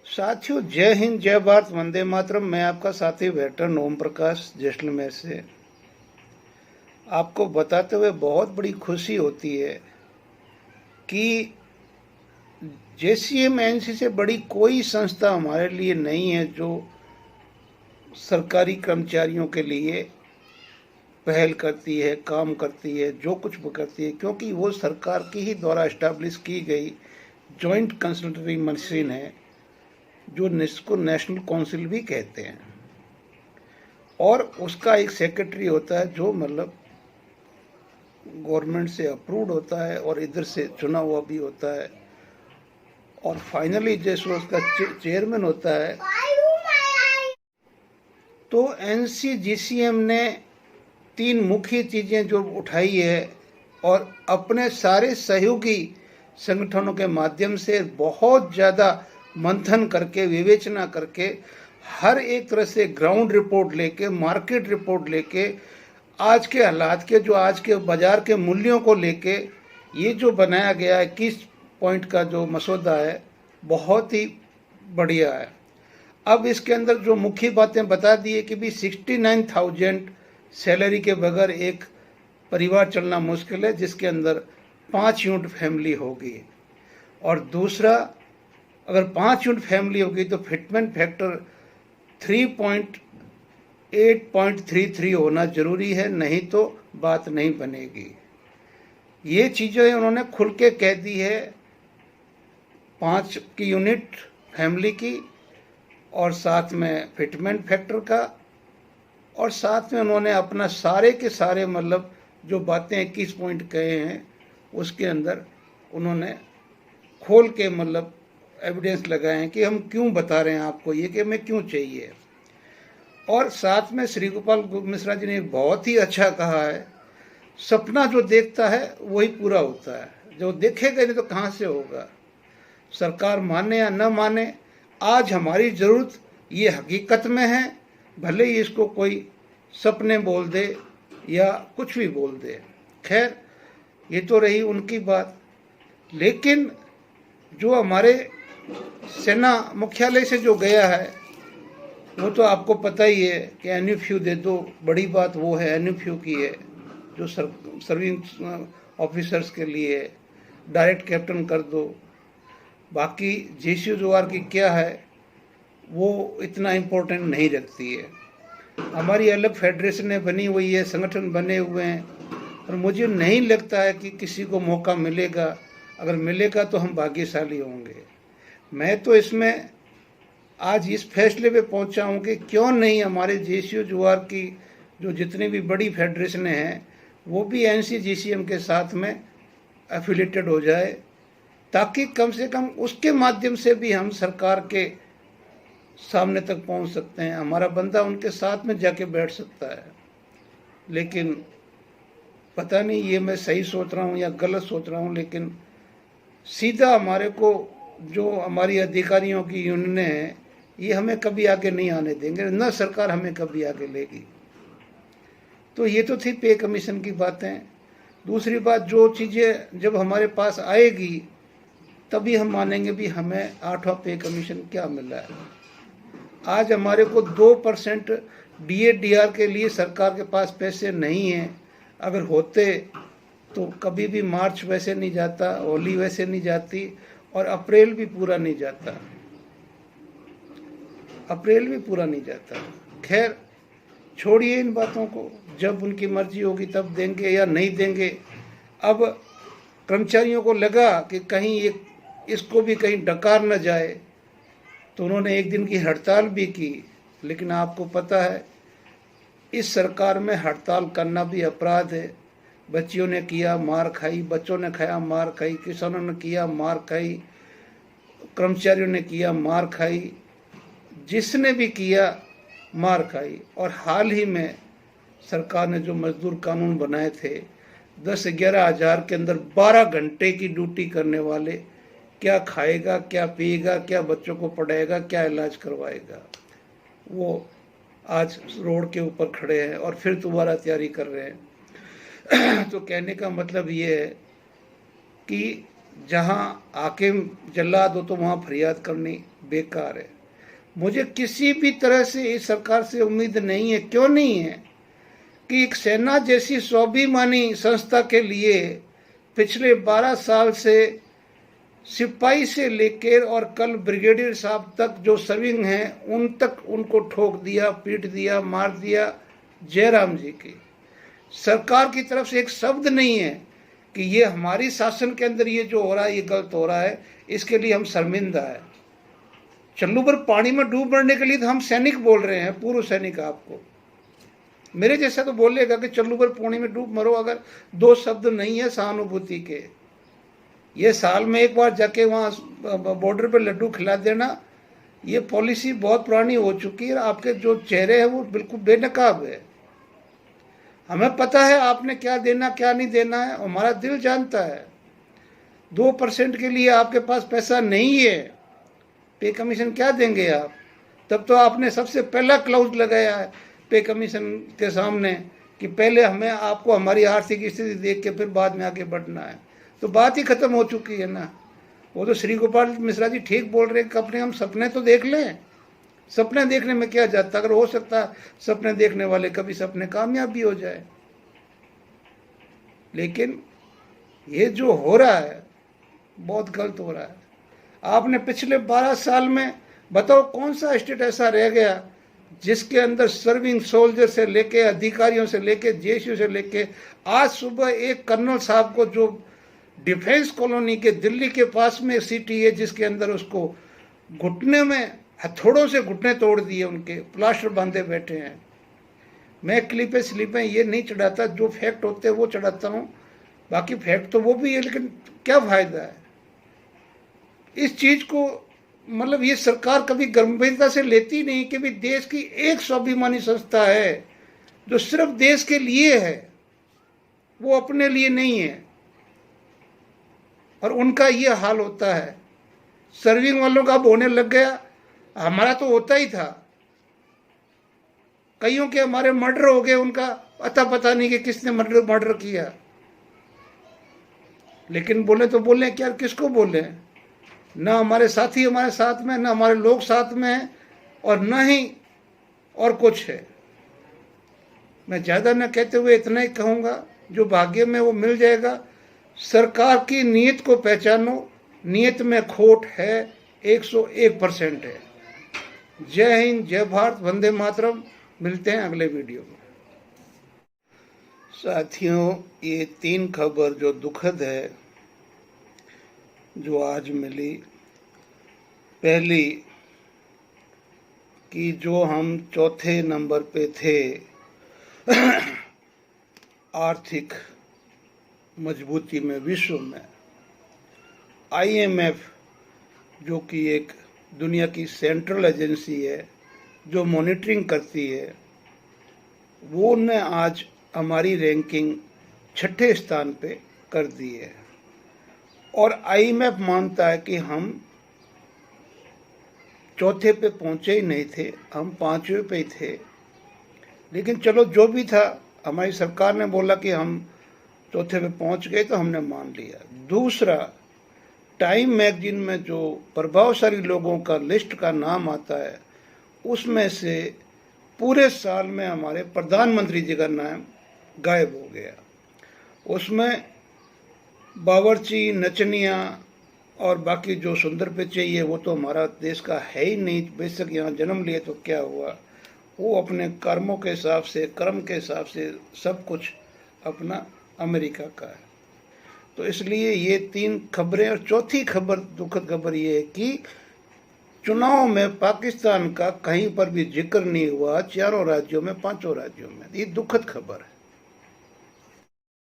साथियों, जय हिंद, जय भारत, वंदे मातरम। मैं आपका साथी वेटरन ओम प्रकाश जैसलमेर से आपको बताते हुए बहुत बड़ी खुशी होती है कि जेसीएमएनसी से बड़ी कोई संस्था हमारे लिए नहीं है जो सरकारी कर्मचारियों के लिए पहल करती है, काम करती है, जो कुछ भी करती है, क्योंकि वो सरकार की ही द्वारा एस्टैब्लिश की गई जॉइंट कंसल्टेटिव मशीन है, जो जिसको नेशनल काउंसिल भी कहते हैं। और उसका एक सेक्रेटरी होता है जो मतलब गवर्नमेंट से अप्रूव्ड होता है और इधर से चुना हुआ भी होता है, और फाइनली जैसे उसका चेयरमैन होता है। तो एनसीजीसीएम ने तीन मुख्य चीजें जो उठाई है और अपने सारे सहयोगी संगठनों के माध्यम से बहुत ज़्यादा मंथन करके, विवेचना करके, हर एक तरह से ग्राउंड रिपोर्ट लेके, मार्केट रिपोर्ट लेके, आज के हालात के, जो आज के बाजार के मूल्यों को लेके ये जो बनाया गया है 21 पॉइंट का जो मसौदा है, बहुत ही बढ़िया है। अब इसके अंदर जो मुख्य बातें बता दी है कि भी 69,000 सैलरी के बगैर एक परिवार चलना मुश्किल है, जिसके अंदर 5 यूनिट फैमिली होगी। और दूसरा, अगर 5 यूनिट फैमिली होगी तो फिटमेंट फैक्टर 3.8.33 होना जरूरी है, नहीं तो बात नहीं बनेगी। ये चीज़ें उन्होंने खुल के कह दी है 5 की यूनिट फैमिली की, और साथ में फिटमेंट फैक्टर का, और साथ में उन्होंने अपना सारे के सारे मतलब जो बातें 21 पॉइंट कहे हैं उसके अंदर उन्होंने खोल के मतलब एविडेंस लगाए हैं कि हम क्यों बता रहे हैं आपको ये, कि हमें क्यों चाहिए। और साथ में श्री गोपाल मिश्रा जी ने बहुत ही अच्छा कहा है, सपना जो देखता है वही पूरा होता है, जो देखेगा नहीं तो कहाँ से होगा। सरकार माने या न माने, आज हमारी ज़रूरत ये हकीकत में है, भले ही इसको कोई सपने बोल दे या कुछ भी बोल दे। खैर, ये तो रही उनकी बात, लेकिन जो हमारे सेना मुख्यालय से जो गया है वो तो आपको पता ही है कि एनयूफ्यू दे दो। बड़ी बात वो है एनयूफ्यू की है, जो सर्विंग ऑफिसर्स के लिए डायरेक्ट कैप्टन कर दो। बाकी जेसीओ जोआर की क्या है वो इतना इम्पोर्टेंट नहीं रखती है। हमारी अलग फेडरेशनें बनी हुई है, संगठन बने हुए हैं, और मुझे नहीं लगता है कि किसी को मौका मिलेगा। अगर मिलेगा तो हम भाग्यशाली होंगे। मैं तो इसमें आज इस फैसले पे पहुंचा हूं कि क्यों नहीं हमारे जेसीओ जोआर की जो जितनी भी बड़ी फेडरेशनें हैं वो भी एनसीजीसीएम के साथ में एफिलेटेड हो जाए, ताकि कम से कम उसके माध्यम से भी हम सरकार के सामने तक पहुंच सकते हैं, हमारा बंदा उनके साथ में जाके बैठ सकता है। लेकिन पता नहीं ये मैं सही सोच रहा हूँ या गलत सोच रहा हूँ, लेकिन सीधा हमारे को जो हमारी अधिकारियों की यूनियनें हैं ये हमें कभी आगे नहीं आने देंगे, न सरकार हमें कभी आगे लेगी। तो ये तो थी पे कमीशन की बातें। दूसरी बात, जो चीज़ें जब हमारे पास आएगी तभी हम मानेंगे भी हमें 8वां पे कमीशन क्या मिला है। आज हमारे को 2% डीए-डीआर के लिए सरकार के पास पैसे नहीं हैं। अगर होते तो कभी भी मार्च वैसे नहीं जाता, होली वैसे नहीं जाती, और अप्रैल भी पूरा नहीं जाता, अप्रैल भी पूरा नहीं जाता। खैर, छोड़िए इन बातों को, जब उनकी मर्जी होगी तब देंगे या नहीं देंगे। अब कर्मचारियों को लगा कि कहीं इसको भी कहीं डकार न जाए, तो उन्होंने एक दिन की हड़ताल भी की। लेकिन आपको पता है इस सरकार में हड़ताल करना भी अपराध है। बच्चियों ने किया, मार खाई, बच्चों ने खाया, मार खाई, किसानों ने किया, मार खाई, कर्मचारियों ने किया, मार खाई, जिसने भी किया मार खाई। और हाल ही में सरकार ने जो मजदूर कानून बनाए थे, 10-11 हज़ार के अंदर 12 घंटे की ड्यूटी करने वाले क्या खाएगा, क्या पिएगा, क्या बच्चों को पढ़ाएगा, क्या इलाज करवाएगा, वो आज रोड के ऊपर खड़े हैं और फिर दोबारा तैयारी कर रहे हैं। तो कहने का मतलब ये है कि जहां हाकिम जल्लाद हो तो वहां फरियाद करनी बेकार है। मुझे किसी भी तरह से इस सरकार से उम्मीद नहीं है। क्यों नहीं है कि एक सेना जैसी स्वाभिमानी संस्था के लिए पिछले 12 साल से सिपाही से लेकर और कल ब्रिगेडियर साहब तक जो सर्विंग हैं उन तक उनको ठोक दिया, पीट दिया, मार दिया। जयराम जी की सरकार की तरफ से एक शब्द नहीं है कि ये हमारी शासन के अंदर ये जो हो रहा है ये गलत हो रहा है, इसके लिए हम शर्मिंदा है। चल्लू पर पानी में डूब मरने के लिए तो हम सैनिक बोल रहे हैं, पूर्व सैनिक। आपको मेरे जैसा तो बोलेगा कि चल्लू पर पानी में डूब मरो, अगर दो शब्द नहीं है सहानुभूति के। ये साल में एक बार जाके वहाँ बॉर्डर पे लड्डू खिला देना, ये पॉलिसी बहुत पुरानी हो चुकी है। आपके जो चेहरे हैं वो बिल्कुल बेनकाब है। हमें पता है आपने क्या देना क्या नहीं देना है, हमारा दिल जानता है। 2% के लिए आपके पास पैसा नहीं है, पे कमीशन क्या देंगे आप? तब तो आपने सबसे पहला क्लाउज लगाया है पे कमीशन के सामने कि पहले हमें आपको हमारी आर्थिक स्थिति देख के फिर बाद में आगे बढ़ना है। तो बात ही खत्म हो चुकी है ना। वो तो श्री गोपाल मिश्रा जी ठीक बोल रहे हैं कि अपने हम सपने तो देख लें। सपने देखने में क्या जाता, अगर हो सकता है सपने देखने वाले कभी सपने कामयाब भी हो जाए। लेकिन ये जो हो रहा है बहुत गलत हो रहा है। आपने पिछले 12 साल में बताओ कौन सा स्टेट ऐसा रह गया जिसके अंदर सर्विंग सोल्जर से लेके अधिकारियों से लेके जेसीओ से लेके आज सुबह एक कर्नल साहब को जो डिफेंस कॉलोनी के दिल्ली के पास में सिटी है जिसके अंदर उसको घुटने में हथौड़ों से घुटने तोड़ दिए, उनके प्लास्टर बांधे बैठे हैं। मैं क्लिपें स्लिपें ये नहीं चढ़ाता, जो फैक्ट होते हैं वो चढ़ाता हूँ। बाकी फैक्ट तो वो भी है, लेकिन क्या फायदा है इस चीज को? मतलब ये सरकार कभी गंभीरता से लेती नहीं कि भी देश की एक स्वाभिमानी संस्था है जो सिर्फ देश के लिए है, वो अपने लिए नहीं है। और उनका ये हाल होता है। सर्विंग वालों का अब होने लग गया, हमारा तो होता ही था। कईयों के हमारे मर्डर हो गए, उनका अता पता नहीं कि किसने मर्डर किया। लेकिन बोले तो बोले क्या, किसको बोले? ना हमारे साथी हमारे साथ में, ना हमारे लोग साथ में हैं, और ना ही और कुछ है। मैं ज़्यादा न कहते हुए इतना ही कहूँगा, जो भाग्य में वो मिल जाएगा। सरकार की नीयत को पहचानो, नीयत में खोट है 101% है। जय हिंद, जय भारत, वंदे मातरम। मिलते हैं अगले वीडियो में। साथियों, ये 3 खबर जो दुखद है जो आज मिली। पहली कि जो हम चौथे नंबर पे थे आर्थिक मजबूती में विश्व में, IMF जो कि एक दुनिया की सेंट्रल एजेंसी है जो मॉनिटरिंग करती है, वो ने आज हमारी रैंकिंग 6ठे स्थान पे कर दी है। और IMF मानता है कि हम चौथे पे पहुंचे ही नहीं थे, हम 5वें पे ही थे। लेकिन चलो जो भी था, हमारी सरकार ने बोला कि हम चौथे पे पहुंच गए तो हमने मान लिया। दूसरा, टाइम मैगजीन में जो प्रभावशाली लोगों का लिस्ट का नाम आता है, उसमें से पूरे साल में हमारे प्रधानमंत्री जी का नाम गायब हो गया। उसमें बावर्ची, नचनिया और बाकी जो सुंदर पिच्चे, ये वो तो हमारा देश का है ही नहीं। बेशक यहाँ जन्म लिए तो क्या हुआ, वो अपने कर्मों के हिसाब से, कर्म के हिसाब से सब कुछ अपना अमेरिका का है। तो इसलिए ये 3 खबरें। और चौथी खबर, दुखद खबर ये है कि चुनाव में पाकिस्तान का कहीं पर भी जिक्र नहीं हुआ, 4 राज्यों में, 5 राज्यों में। ये दुखद खबर है।